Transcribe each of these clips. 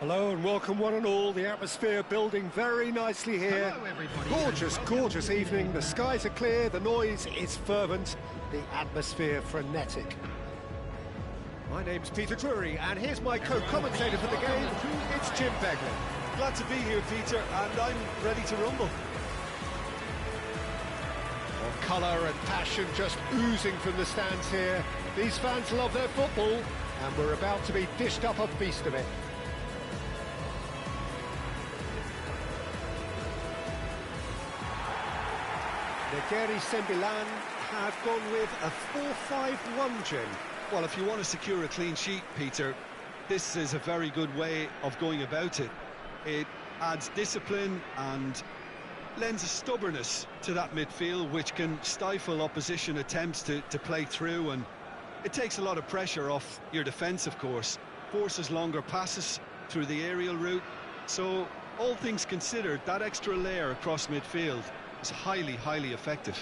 Hello and welcome one and all. The atmosphere building very nicely here. Gorgeous, gorgeous evening. The skies are clear, the noise is fervent, the atmosphere frenetic. My name's Peter Drury and here's my co-commentator for the game. It's Jim Begley. Glad to be here, Peter, and I'm ready to rumble. Well, colour and passion just oozing from the stands here. These fans love their football and we're about to be dished up a feast of it. Negeri Sembilan have gone with a 4-5-1, Jim. Well, if you want to secure a clean sheet, Peter, this is a very good way of going about it. It adds discipline and lends a stubbornness to that midfield, which can stifle opposition attempts to play through, and it takes a lot of pressure off your defence, of course. Forces longer passes through the aerial route. So, all things considered, that extra layer across midfield is highly, highly effective.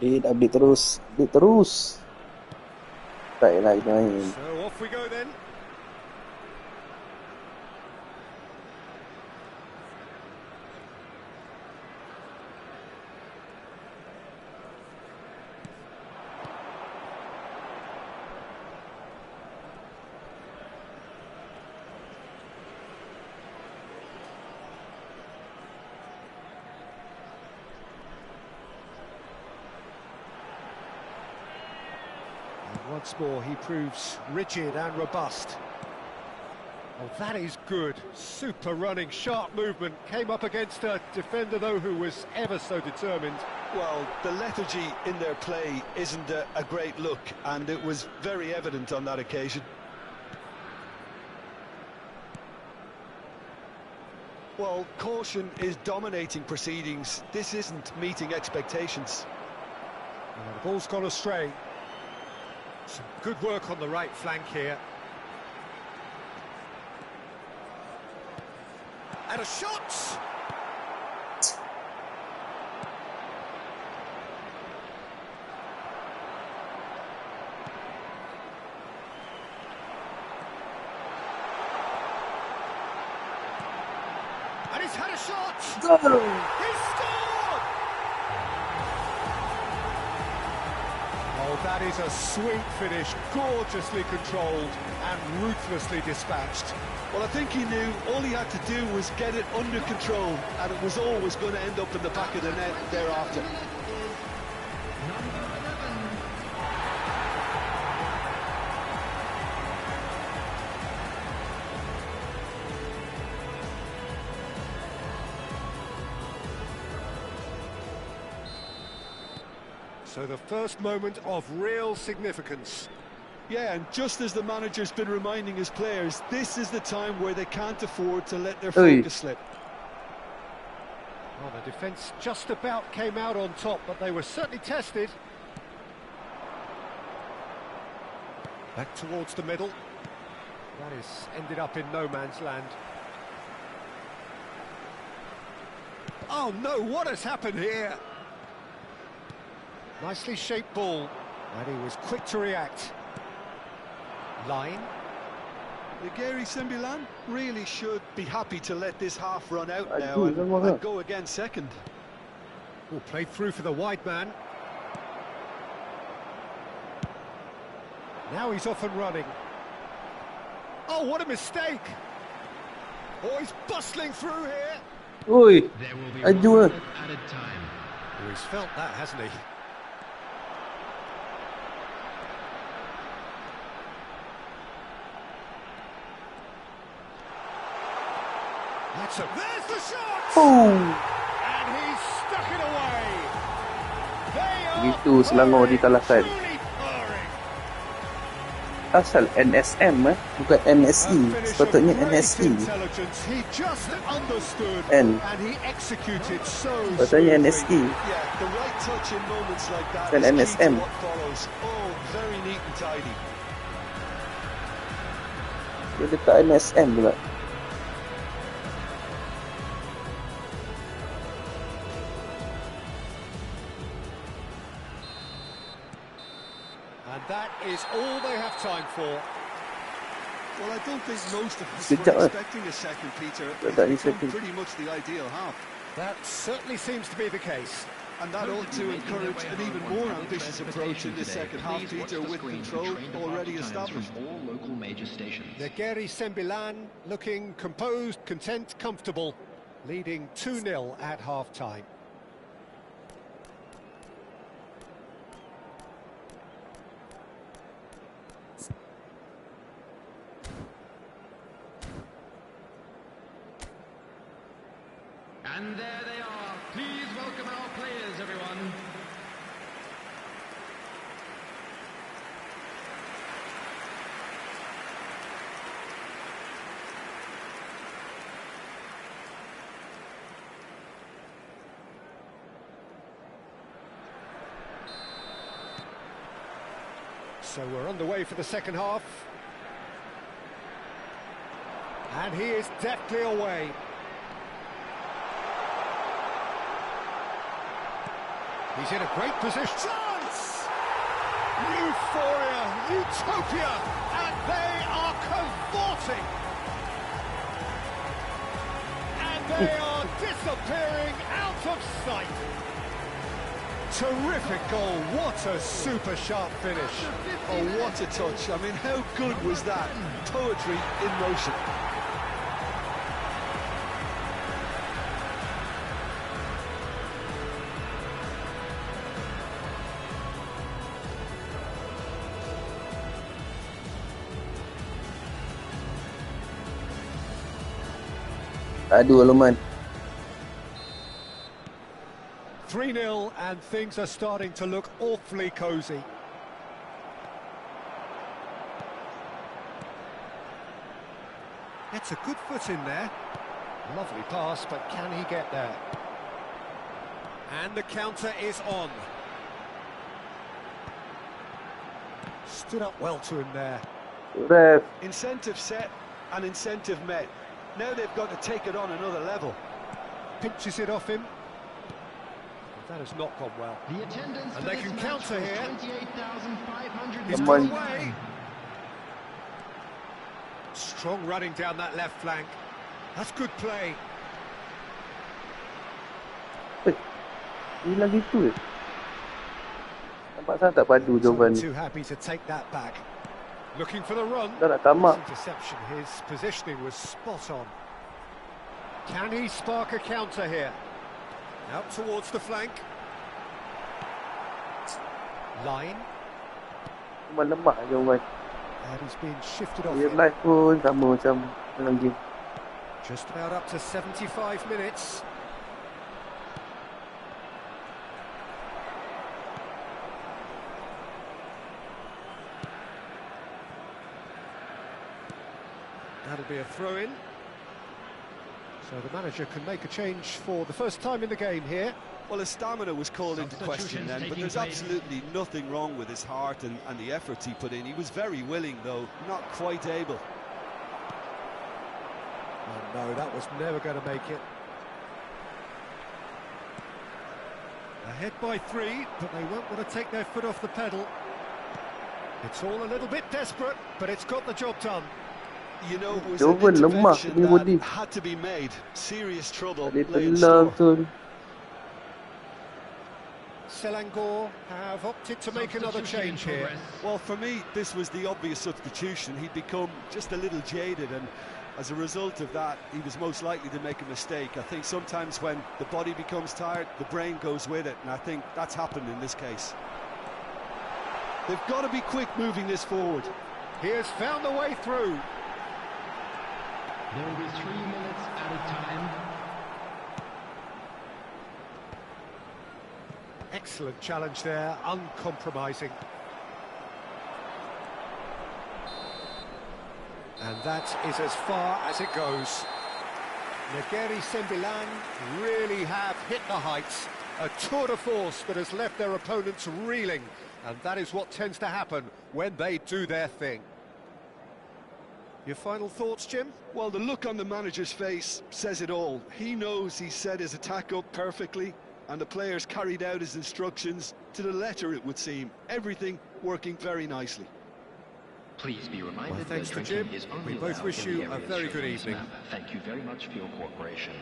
Update terus. Tak payah main. So off we go then. Once more, he proves rigid and robust. Oh, that is good. Super running, sharp movement. Came up against a defender, though, who was ever so determined. Well, the lethargy in their play isn't a great look, and it was very evident on that occasion. Well, caution is dominating proceedings. This isn't meeting expectations. The ball's gone astray. Some good work on the right flank here. And a shot! And he's had a shot! Go! He scored! Oh, that is a sweet finish, gorgeously controlled and ruthlessly dispatched. Well, I think he knew all he had to do was get it under control, and it was always going to end up in the back of the net thereafter. So the first moment of real significance. Yeah, and just as the manager's been reminding his players, this is the time where they can't afford to let their focus slip. Well, the defence just about came out on top, but they were certainly tested. Back towards the middle. That is ended up in no man's land. Oh no, what has happened here? Nicely shaped ball, and he was quick to react. Line. Gary Sembilan really should be happy to let this half run out now Aduh, and go again second. Oh, played through for the wide man. Now he's off and running. Oh, what a mistake! Oh, he's bustling through here. Oi, There will be aduh. one added time. Oh, he's felt that, hasn't he? There's the shot! Oh, And he's stuck it away. They are gitu Selangor dikalahkan. truly purring. Asal NSM bukan NSE. Sepatutnya NSE. Intelligence. He just understood N. and he executed so Sepatutnya smoothly. NSE. Yeah, the right touch in moments like that Dan is key NSM. to what follows. Oh, very neat and tidy. Dia dekat NSM pula. And that is all they have time for. Well, I don't think most of us Sekejap, were expecting a second, Peter. Tak It's become second. pretty much the ideal half. That certainly seems to be the case. And that ought to encourage an even more ambitious approach in the second half, Peter, with control already established. All local major stations. Gary Sembilan looking composed, content, comfortable, leading 2-0 at half-time. And there they are. Please welcome our players, everyone. So we're underway for the second half. And he is deftly away. He's in a great position. Chance! Euphoria, utopia, and they are cavorting. And they are disappearing out of sight. Terrific goal, what a super sharp finish. Oh, what a touch. I mean, how good was that? Poetry in motion. Aduh, Loman. 3-0 and things are starting to look awfully cosy. Gets a good foot in there. Lovely pass, but can he get there? And the counter is on. Stood up well to him there. Ref. Incentive set and incentive met. Now they've got to take it on another level. Pinches it off him. That has not gone well. The attendance And for they this can match counter was here. 28,500. He's Come got on. away. Strong running down that left flank. That's good play. Hilang gitu eh. Nampak sangat tak padu jawapan Wasn't ni. too happy to take that back. Looking for the run. Dah nak tamak. Interception. His positioning was spot on. Can he spark a counter here? Out towards the flank. Line. Cuma lemak jawapan. And he's being shifted off Real here. life pun sama macam dalam game. Just about up to 75 minutes. That'll be a throw-in. So the manager can make a change for the first time in the game here. Well, his stamina was called into question then, but there's absolutely nothing wrong with his heart and the efforts he put in. He was very willing, though, not quite able. Oh no, that was never going to make it. Ahead by 3, but they won't want to take their foot off the pedal. It's all a little bit desperate, but it's got the job done. You know, it was Jauh an pun lemah intervention ni body. that had to be made. Serious trouble Dia lay in telang store. tu. Selangor have opted to make another Substitution in change here. progress. Well, for me, this was the obvious substitution. He'd become just a little jaded, and as a result of that, he was most likely to make a mistake. I think sometimes when the body becomes tired, the brain goes with it, and I think that's happened in this case. They've got to be quick moving this forward. He has found the way through. There will be 3 minutes added time. Excellent challenge there, uncompromising. And that is as far as it goes. Negeri Sembilan really have hit the heights. A tour de force that has left their opponents reeling. And that is what tends to happen when they do their thing. Your final thoughts, Jim? Well, the look on the manager's face says it all. He knows he set his attack up perfectly, and the players carried out his instructions to the letter, it would seem. Everything working very nicely. Please be reminded Well, thanks that to drinking Jim. is only We both allowed wish in the you a areas very shown good on this evening. map. Thank you very much for your cooperation.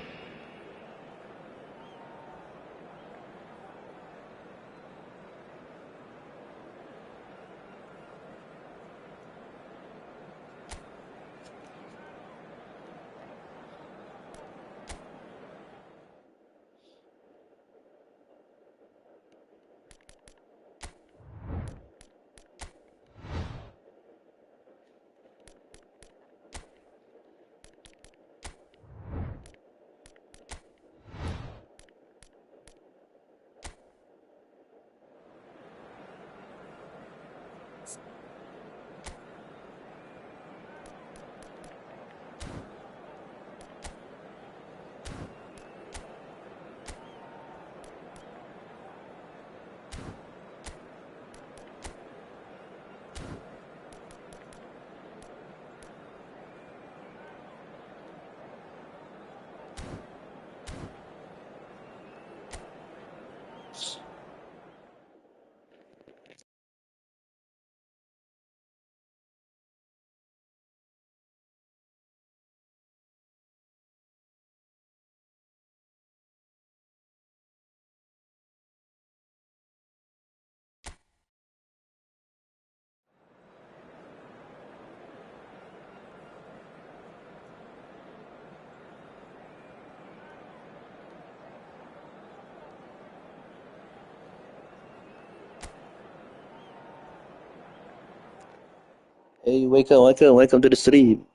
Hey, welcome to the stream.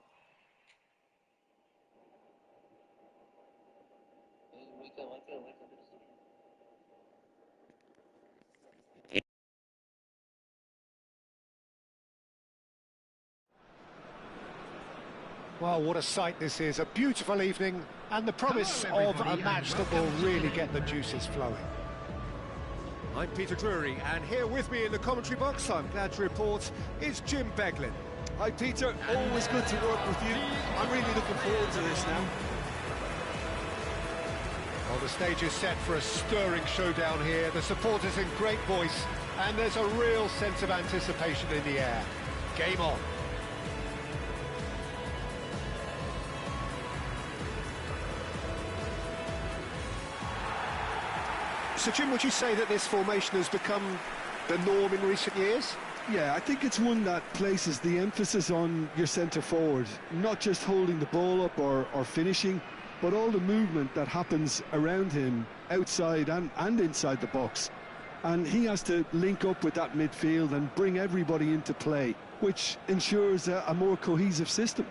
Well, what a sight this is. A beautiful evening and the promise of a match that will really get the juices flowing. I'm Peter Drury, and here with me in the commentary box, I'm glad to report, is Jim Beglin. Hi Peter, always good to work with you. I'm really looking forward to this now. Well, the stage is set for a stirring showdown here. The supporters in great voice, and there's a real sense of anticipation in the air. Game on. So, Jim, would you say that this formation has become the norm in recent years? Yeah, I think it's one that places the emphasis on your centre forward, not just holding the ball up or finishing, but all the movement that happens around him, outside and inside the box. And he has to link up with that midfield and bring everybody into play, which ensures a more cohesive system.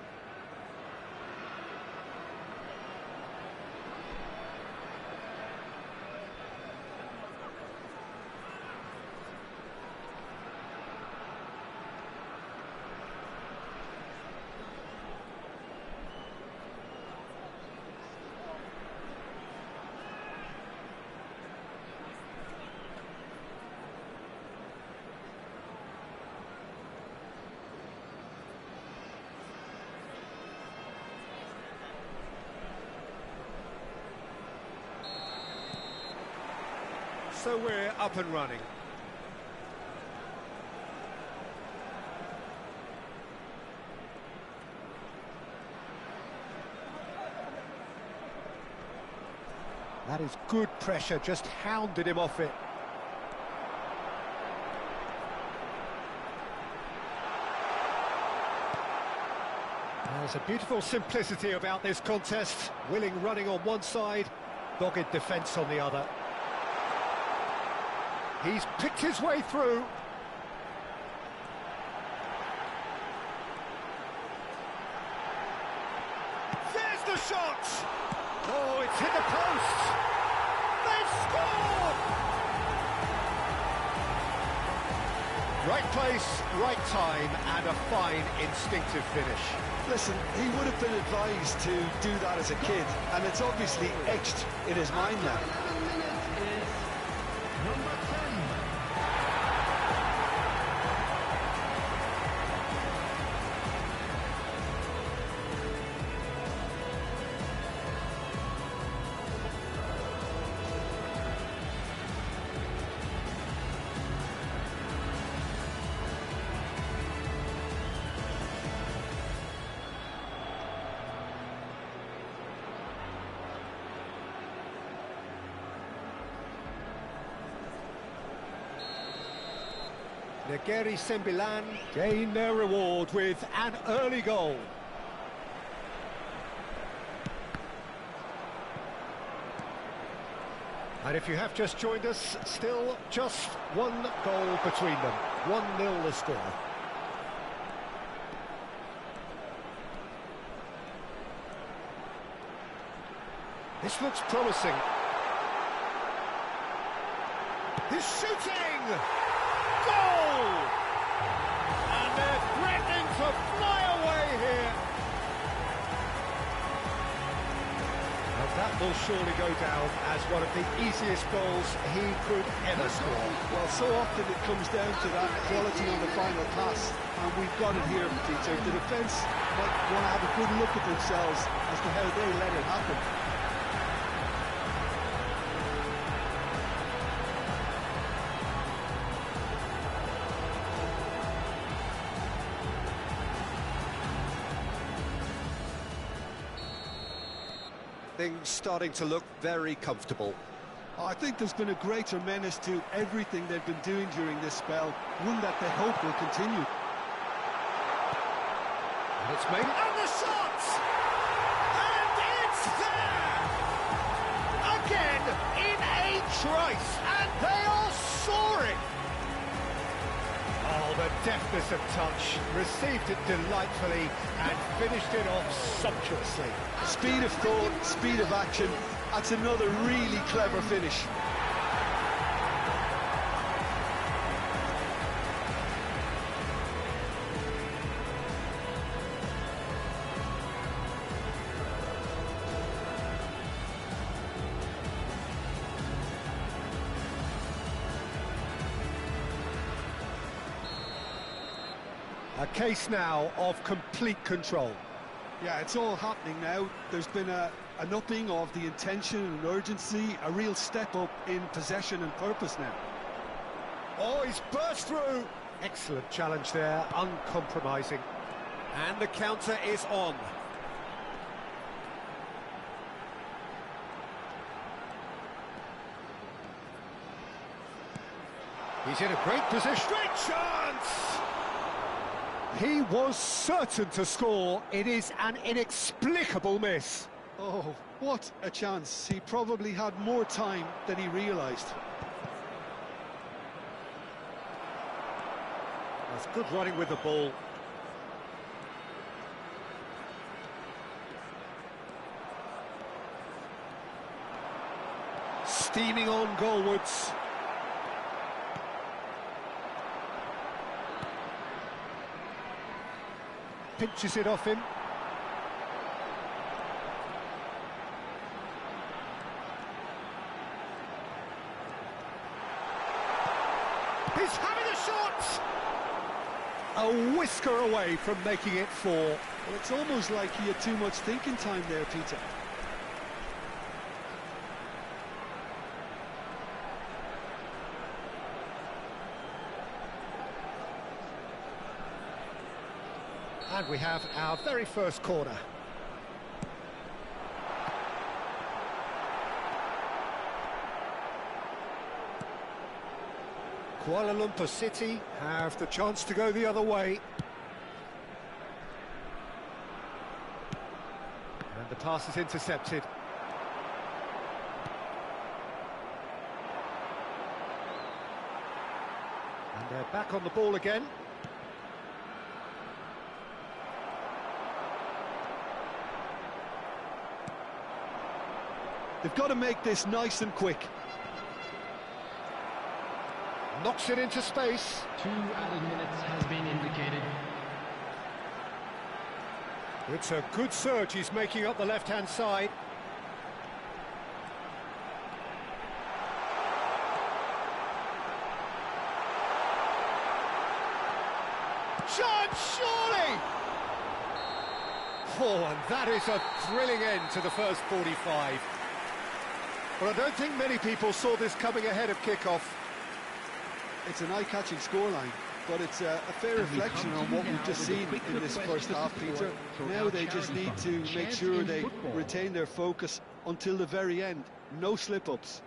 So we're up and running. That is good pressure, just hounded him off it. There's a beautiful simplicity about this contest. Willing running on one side, dogged defence on the other. He's picked his way through. There's the shot! Oh, it's hit the post! They've scored! Right place, right time, and a fine instinctive finish. Listen, he would have been advised to do that as a kid, and it's obviously etched in his mind now. Number 10. Negeri Sembilan gain their reward with an early goal. And if you have just joined us, still just one goal between them. 1-0 the score. This looks promising. He's shooting! Goal! And they're threatening to fly away here. Well, that will surely go down as one of the easiest goals he could ever score. Well, so often it comes down to that quality on the final pass, and we've got it here, Peter. The defence might want to have a good look at themselves as to how they let it happen. Things starting to look very comfortable. I think there's been a greater menace to everything they've been doing during this spell, one that they hope will continue. And it's made, and the shot! And it's there! Again, in a trice, and they are soaring! Oh, the deftness of touch, received it delightfully and finished it off sumptuously. Speed of thought, speed of action, that's another really clever finish. A case now of complete control. Yeah, it's all happening now. There's been an upping of the intention and urgency, a real step up in possession and purpose now. Oh, he's burst through. Excellent challenge there, uncompromising. And the counter is on. He's in a great position. Great chance! He was certain to score. It is an inexplicable miss. Oh, what a chance. He probably had more time than he realised. That's good running with the ball. Steaming on goalwards. Pinches it off him. He's having a shot! A whisker away from making it 4. Well, it's almost like he had too much thinking time there, Peter. And we have our very first corner. Kuala Lumpur City have the chance to go the other way. And the pass is intercepted. And they're back on the ball again. They've got to make this nice and quick. Knocks it into space. 2 added minutes has been indicated. It's a good surge he's making up the left-hand side. Chance, surely! Oh, and that is a thrilling end to the first 45. But I don't think many people saw this coming ahead of kickoff. It's an eye-catching scoreline, but it's a fair reflection on what we've just seen in this first half, Peter. Now they just need to make sure they retain their focus until the very end. No slip-ups.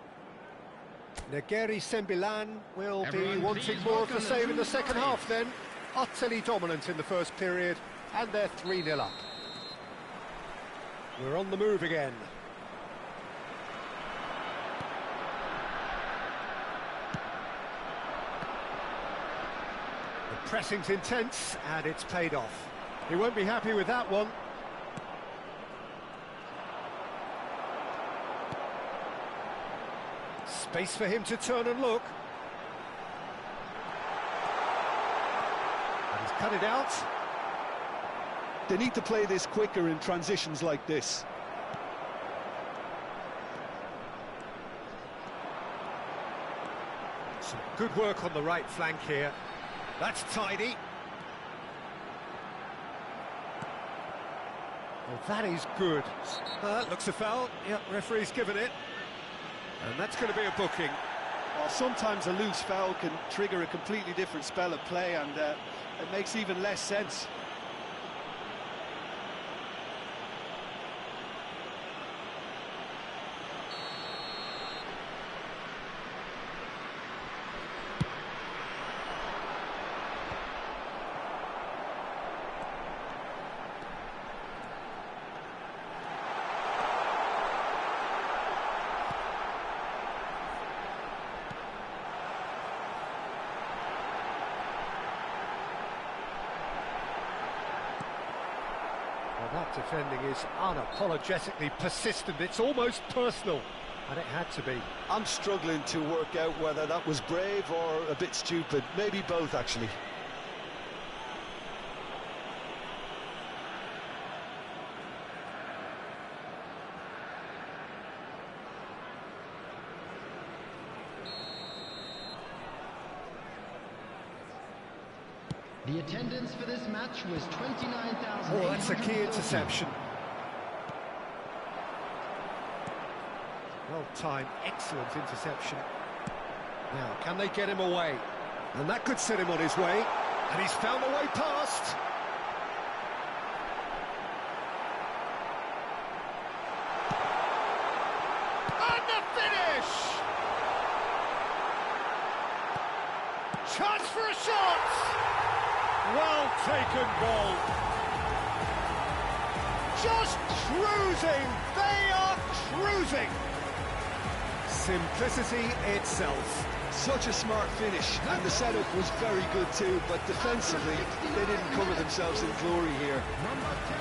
Negeri Sembilan will be wanting more of the same in the second half then. Utterly dominant in the first period, and they're 3-0 up. We're on the move again. The pressing's intense, and it's paid off. He won't be happy with that one. Space for him to turn and look. And he's cut it out. They need to play this quicker in transitions like this. Some good work on the right flank here. That's tidy. Well, that is good. Looks a foul. Yep, referee's given it. And that's going to be a booking. Well, sometimes a loose foul can trigger a completely different spell of play, and it makes even less sense. Well, that defending is unapologetically persistent. It's almost personal, and it had to be. I'm struggling to work out whether that was brave or a bit stupid. Maybe both, actually. The attendance for this match was 29,000. Oh, that's a key interception. Well timed, excellent interception. Now, can they get him away? And that could set him on his way. And he's found a way past. And the finish! Chance for a shot! Well taken goal. Just cruising. They are cruising. Simplicity itself. Such a smart finish, and the setup was very good too, but defensively, they didn't cover themselves in glory here. Number 10.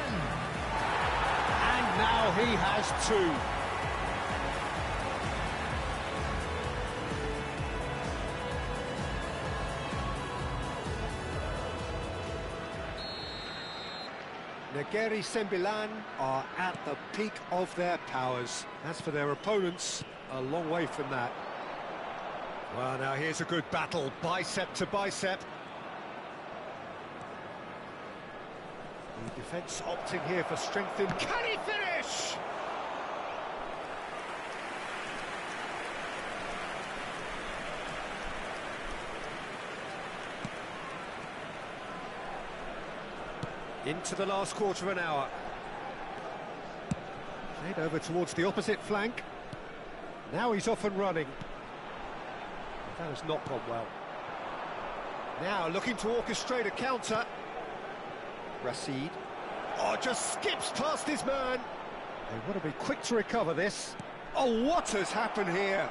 And now he has two. Negeri Sembilan are at the peak of their powers. As for their opponents, a long way from that. Well, now here's a good battle, bicep to bicep. The defence opting here for strength in... Can he finish? Into the last quarter of an hour. Played over towards the opposite flank. Now he's off and running. That has not gone well. Now looking to orchestrate a counter. Rashid. Oh, just skips past his man. They want to be quick to recover this. Oh, what has happened here?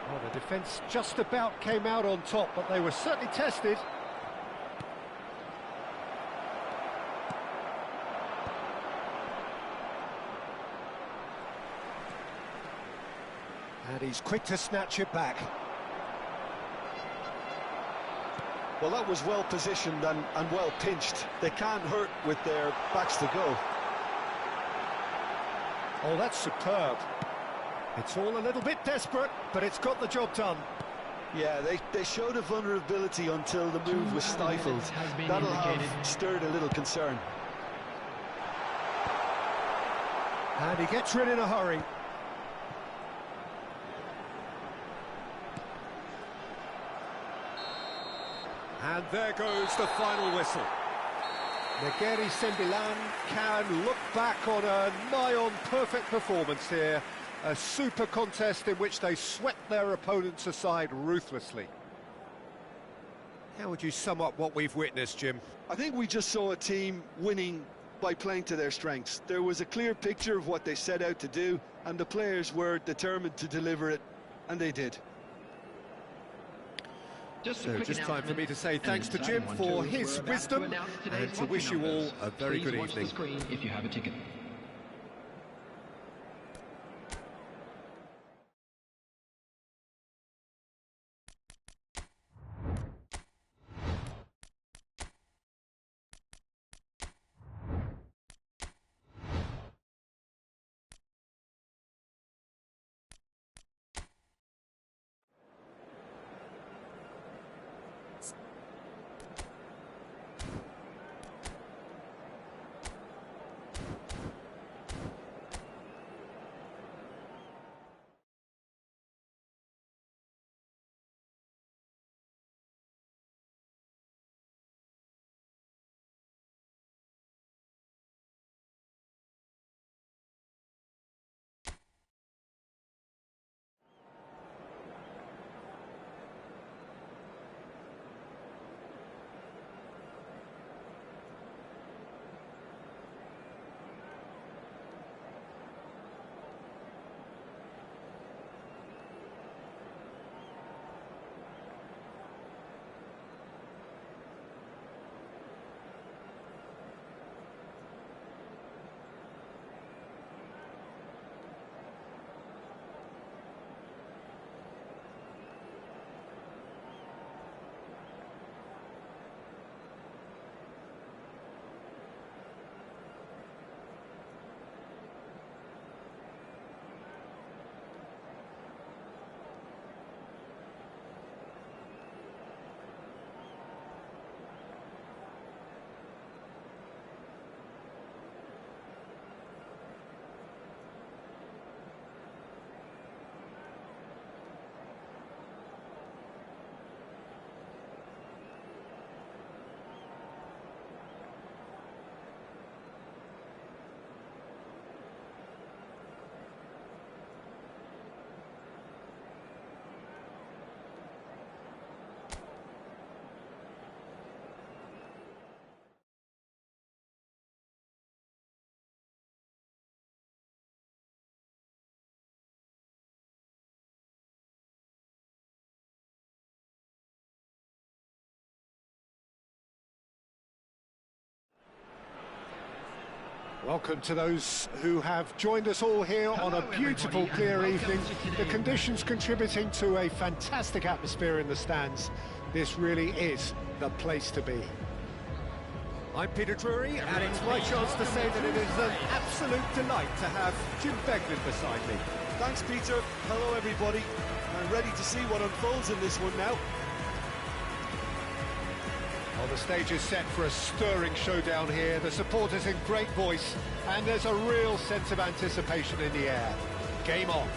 Well, the defence just about came out on top, but they were certainly tested. And he's quick to snatch it back. Well, that was well positioned and well pinched. They can't hurt with their backs to go. Oh, that's superb. It's all a little bit desperate, but it's got the job done. Yeah, they showed a vulnerability until the move was stifled. That'll have stirred a little concern. And he gets rid in a hurry. And there goes the final whistle. Negeri Sembilan can look back on a nigh-on perfect performance here. A super contest in which they swept their opponents aside ruthlessly. How would you sum up what we've witnessed, Jim? I think we just saw a team winning by playing to their strengths. There was a clear picture of what they set out to do, and the players were determined to deliver it, and they did. So just time for me to say thanks to Jim for his wisdom and to wish you all a very good evening. If you have a ticket. Welcome to those who have joined us all here on a beautiful, clear evening. The conditions contributing to a fantastic atmosphere in the stands. This really is the place to be. I'm Peter Drury, and it's my chance to say that it is an absolute delight to have Jim Beglin beside me. Thanks, Peter. Hello, everybody. I'm ready to see what unfolds in this one now. Well, the stage is set for a stirring showdown here. The supporters in great voice, and there's a real sense of anticipation in the air. Game on.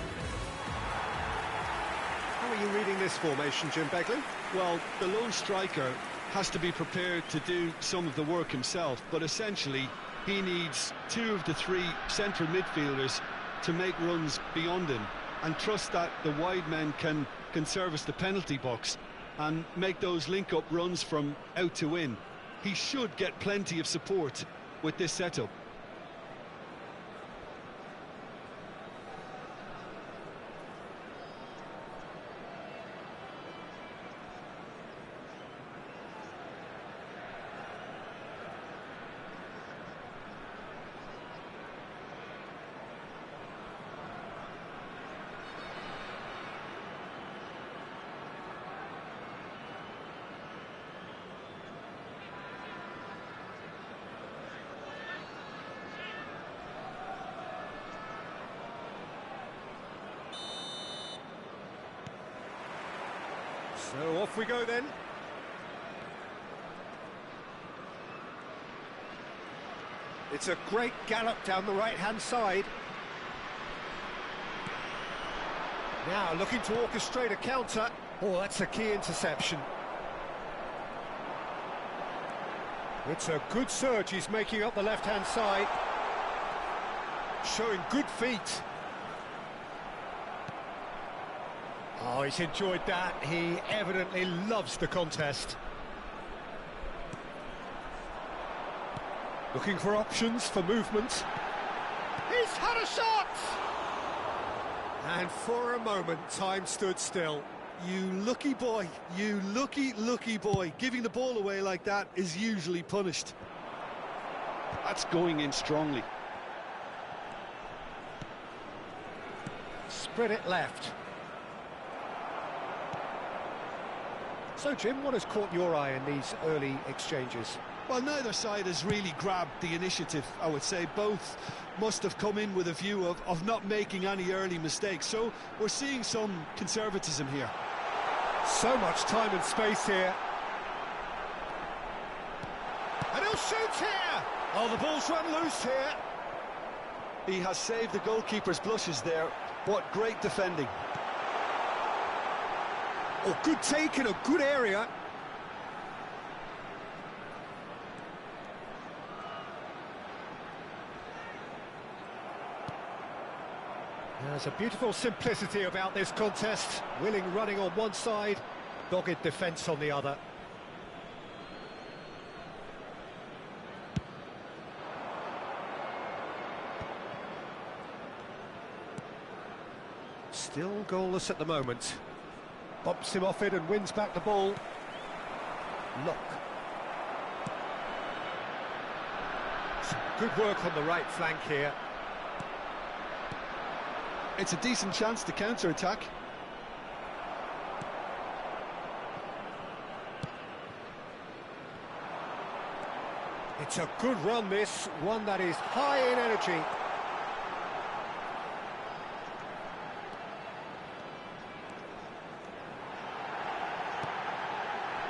How are you reading this formation, Jim Beglin? Well, the lone striker has to be prepared to do some of the work himself, but essentially he needs two of the three central midfielders to make runs beyond him and trust that the wide men can service the penalty box and make those link-up runs from out to in. He should get plenty of support with this setup. So off we go then. It's a great gallop down the right-hand side. Now looking to orchestrate a counter. Oh, that's a key interception. It's a good surge he's making up the left-hand side. Showing good feet. Oh, he's enjoyed that. He evidently loves the contest. Looking for options for movement. He's had a shot! And for a moment, time stood still. You lucky boy, you lucky boy. Giving the ball away like that is usually punished. That's going in strongly. Spread it left. So, Jim, what has caught your eye in these early exchanges? Well, neither side has really grabbed the initiative, I would say. Both must have come in with a view of not making any early mistakes. So we're seeing some conservatism here. So much time and space here. And he'll shoot here! Oh, the ball's run loose here. He has saved the goalkeeper's blushes there. What great defending. Oh, good take in a good area. There's a beautiful simplicity about this contest. Willing running on one side, dogged defence on the other. Still goalless at the moment. Bumps him off it and wins back the ball. Lock. Some good work on the right flank here. It's a decent chance to counter-attack. It's a good run, this. One that is high in energy.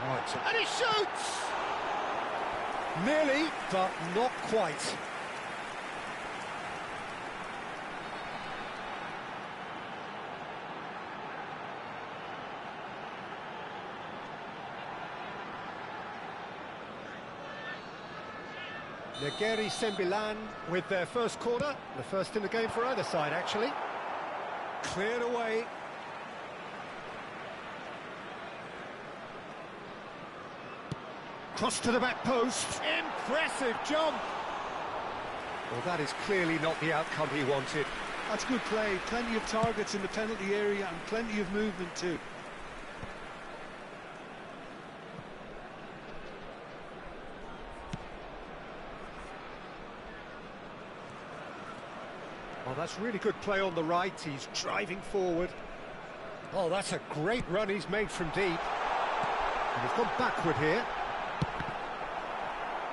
Right. And he shoots! Nearly, but not quite. Negeri Sembilan with their first corner, the first in the game for either side, actually. Cleared away. Cross to the back post. Impressive jump. Well, that is clearly not the outcome he wanted. That's good play. Plenty of targets in the penalty area and plenty of movement too. Oh, that's really good play on the right. He's driving forward. Oh, that's a great run he's made from deep. And he's gone backward here.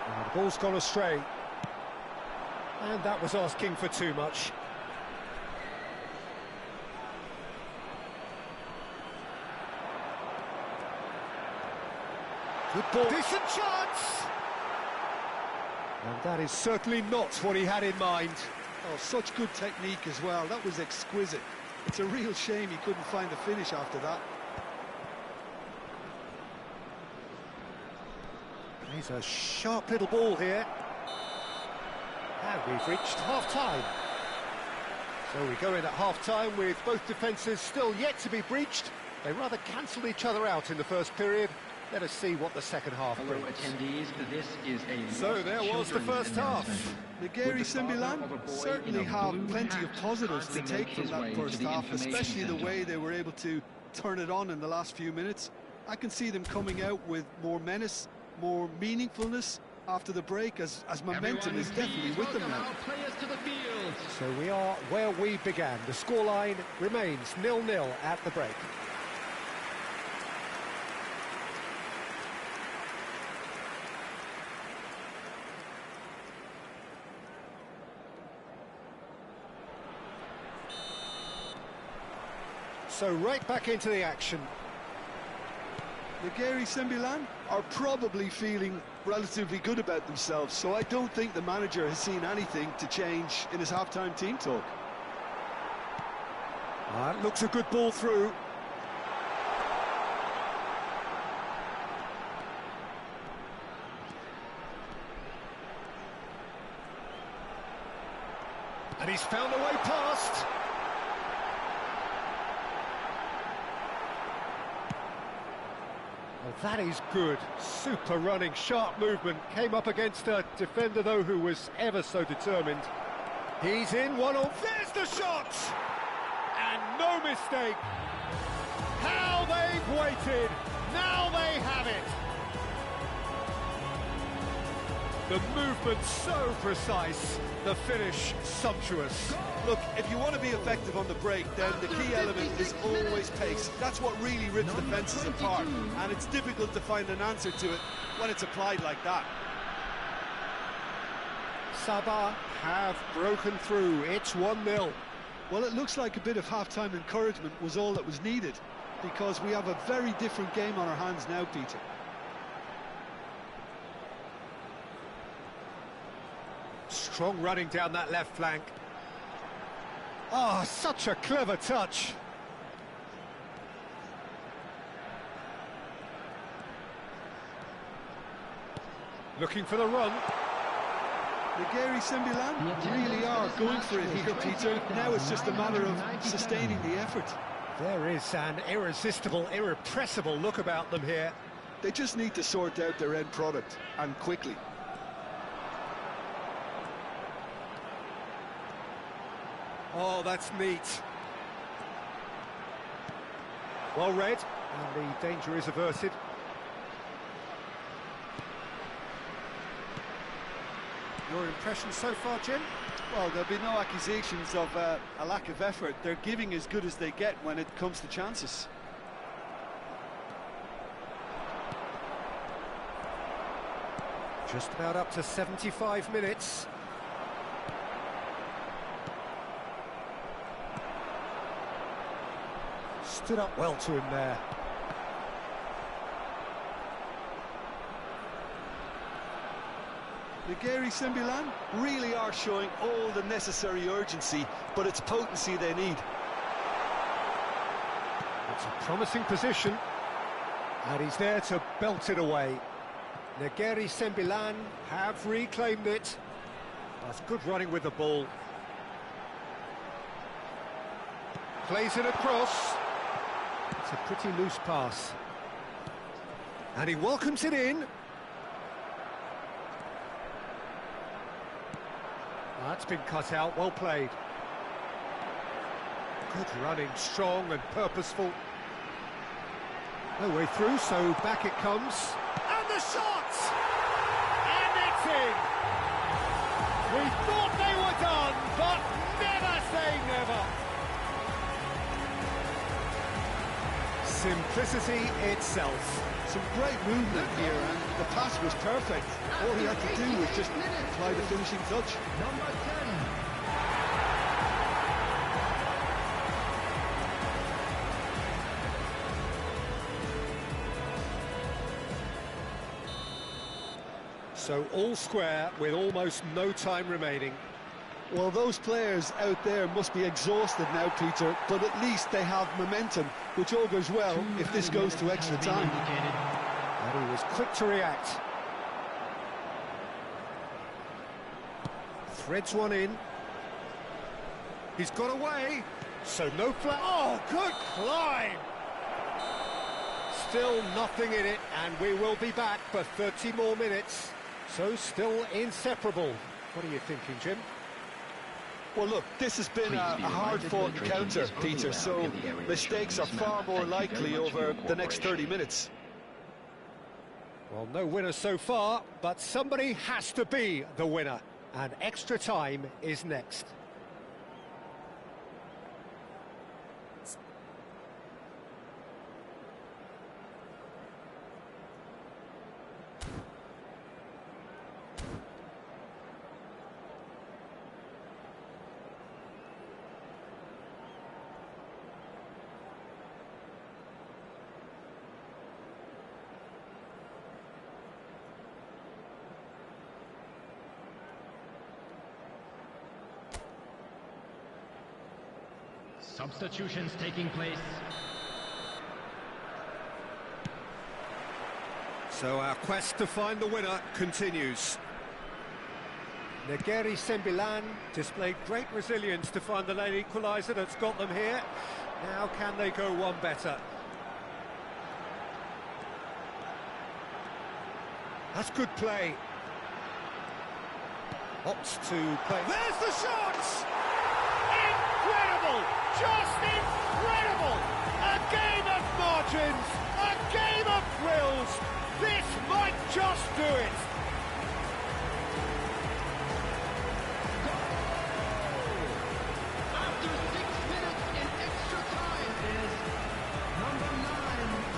And the ball's gone astray. And that was asking for too much. Good ball. Decent chance! And that is certainly not what he had in mind. Oh, such good technique as well. That was exquisite. It's a real shame he couldn't find the finish after that. He's a sharp little ball here. And we've reached half-time. So we go in at half-time with both defences still yet to be breached. They rather cancelled each other out in the first period. Let us see what the second half Hello, brings. attendees. This is a So there was the first half. Nigeri Sembilan certainly have plenty of positives to take from that first half, especially the way they were able to turn it on in the last few minutes. I can see them coming out with more menace, more meaningfulness after the break, as momentum is definitely with them now. So we are where we began. The scoreline remains 0-0 at the break. So right back into the action. Nigeri Sembilan are probably feeling relatively good about themselves, so I don't think the manager has seen anything to change in his half-time team talk. That looks a good ball through. And he's found a way past. Well, that is good. Super running, sharp movement. Came up against a defender, though, who was ever so determined. He's in one-on. There's the shot! And no mistake. How they've waited. Now they have it. The movement so precise. The finish sumptuous. Look, if you want to be effective on the break, then the key element is always pace. That's what really rips defences apart, and it's difficult to find an answer to it when it's applied like that. Sabah have broken through. It's 1-0. Well, it looks like a bit of half-time encouragement was all that was needed, because we have a very different game on our hands now, Peter. Strong running down that left flank. Oh, such a clever touch. Looking for the run. Nigeri Sembilan really are going for it here, Peter. Now it's just a matter of sustaining the effort. There is an irresistible, irrepressible look about them here. They just need to sort out their end product, and quickly. Oh, that's neat. Well read, and the danger is averted. Your impression so far, Jim? Well, there'll be no accusations of a lack of effort. They're giving as good as they get when it comes to chances. Just about up to 75 minutes. Stood up well to him there. Nigeri Sembilan really are showing all the necessary urgency, but it's potency they need. It's a promising position, and he's there to belt it away. Nigeri Sembilan have reclaimed it. That's good running with the ball. Plays it across. It's a pretty loose pass. And he welcomes it in. That's been cut out, well played. Good running, strong and purposeful. No way through, so back it comes. And the shot! And it's in! We thought they were done, but never say never. Simplicity itself. Some great movement here, and the pass was perfect. All he had to do was just apply the finishing touch. Number 10. So all square with almost no time remaining. Well, those players out there must be exhausted now, Peter, but at least they have momentum, which augurs well if this goes to extra time. And he was quick to react. Threads one in. He's got away. So no flat. Oh, good climb. Still nothing in it, and we will be back for 30 more minutes. So still inseparable. What are you thinking, Jim? Well, look, this has been a hard-fought counter, Peter, so mistakes are far more likely over the next 30 minutes. Well, no winner so far, but somebody has to be the winner. And extra time is next. Substitutions taking place. So our quest to find the winner continues. Negeri Sembilan displayed great resilience to find the late equaliser that's got them here. Now can they go one better? That's good play. Opts to play. There's the shot! Incredible! Just incredible! A game of margins! A game of thrills! This might just do it! After 6 minutes in extra time is number 9.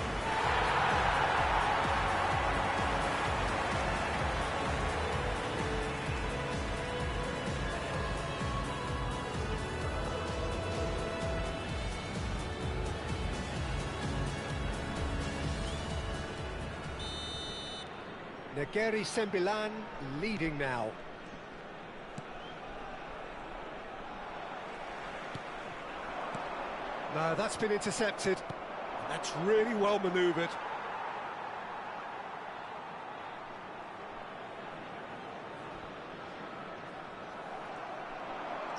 Negeri Sembilan leading now. No, that's been intercepted. That's really well manoeuvred.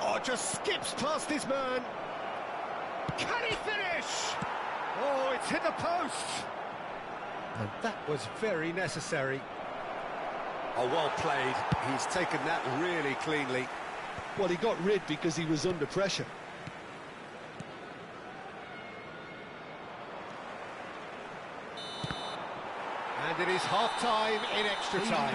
Oh, just skips past his man. Can he finish? Oh, it's hit the post. And that was very necessary. Oh, well played. He's taken that really cleanly. Well, he got rid because he was under pressure. And it is half-time in extra time.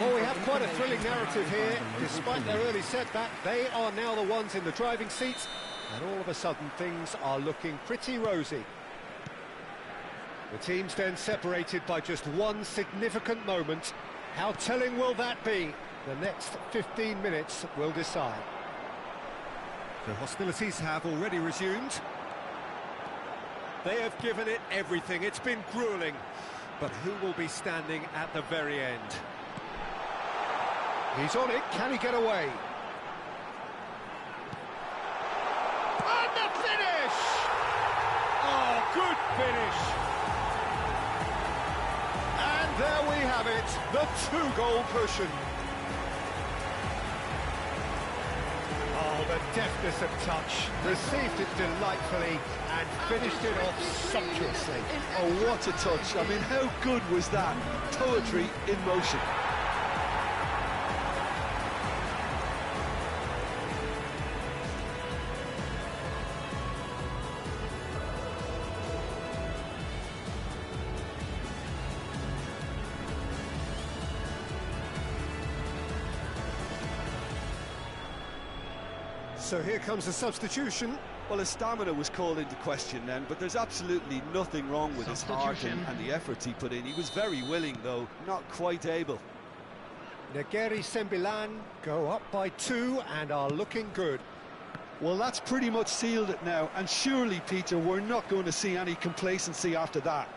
Well, we have quite a thrilling narrative here. Despite their early setback, they are now the ones in the driving seat. And all of a sudden, things are looking pretty rosy. The teams then separated by just one significant moment. How telling will that be? The next 15 minutes will decide. The hostilities have already resumed. They have given it everything. It's been gruelling. But who will be standing at the very end? He's on it. Can he get away? And the finish! Oh, good finish! There we have it, the two-goal cushion. Oh, the deftness of touch, received it delightfully and finished it off sumptuously. Oh, what a touch. I mean, how good was that? Poetry in motion. So here comes the substitution. Well, his stamina was called into question then, but there's absolutely nothing wrong with his heart and the efforts he put in. He was very willing, though, not quite able. Negeri Sembilan go up by 2 and are looking good. Well, that's pretty much sealed it now, and surely, Peter, we're not going to see any complacency after that.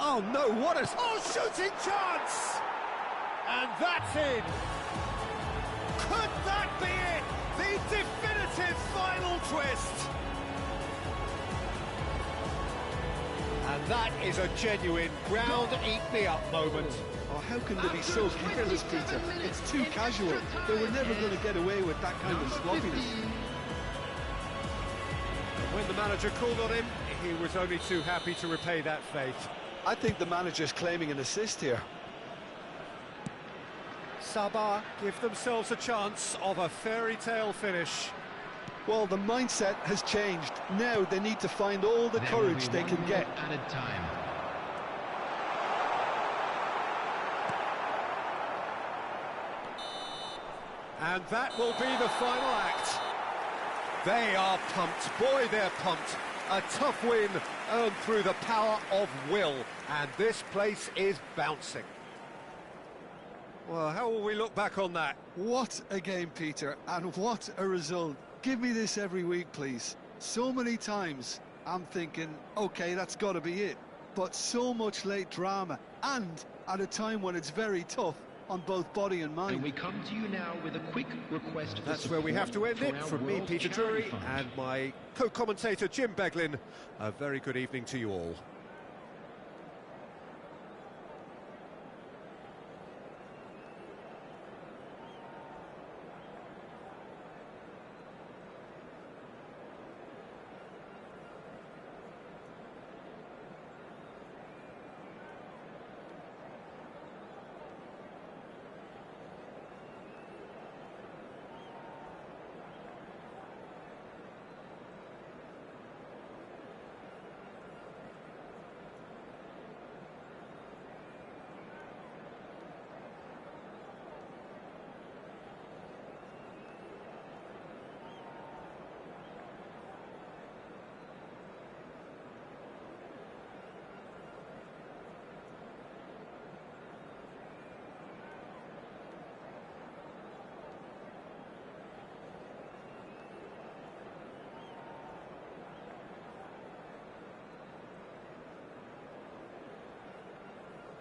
Oh no, what a... Oh, shooting chance! And that's in! Could that be it? The definitive final twist! And that is a genuine ground-eat-me-up moment. Oh, how can they be so careless, Peter? It's too casual. They were never going to get away with that kind of sloppiness. When the manager called on him, he was only too happy to repay that faith. I think the manager's claiming an assist here. Sabah give themselves a chance of a fairy tale finish. Well, the mindset has changed. Now they need to find all the courage they can get. Added time. And that will be the final act. They are pumped. Boy, they're pumped. A tough win earned through the power of will. And this place is bouncing. Well, how will we look back on that? What a game, Peter, and what a result. Give me this every week, please. So many times I'm thinking, OK, that's got to be it. But so much late drama, and at a time when it's very tough on both body and mind. And we come to you now with a quick request. That's where we have to end it. From me, Peter Drury, and my co-commentator, Jim Beglin. A very good evening to you all.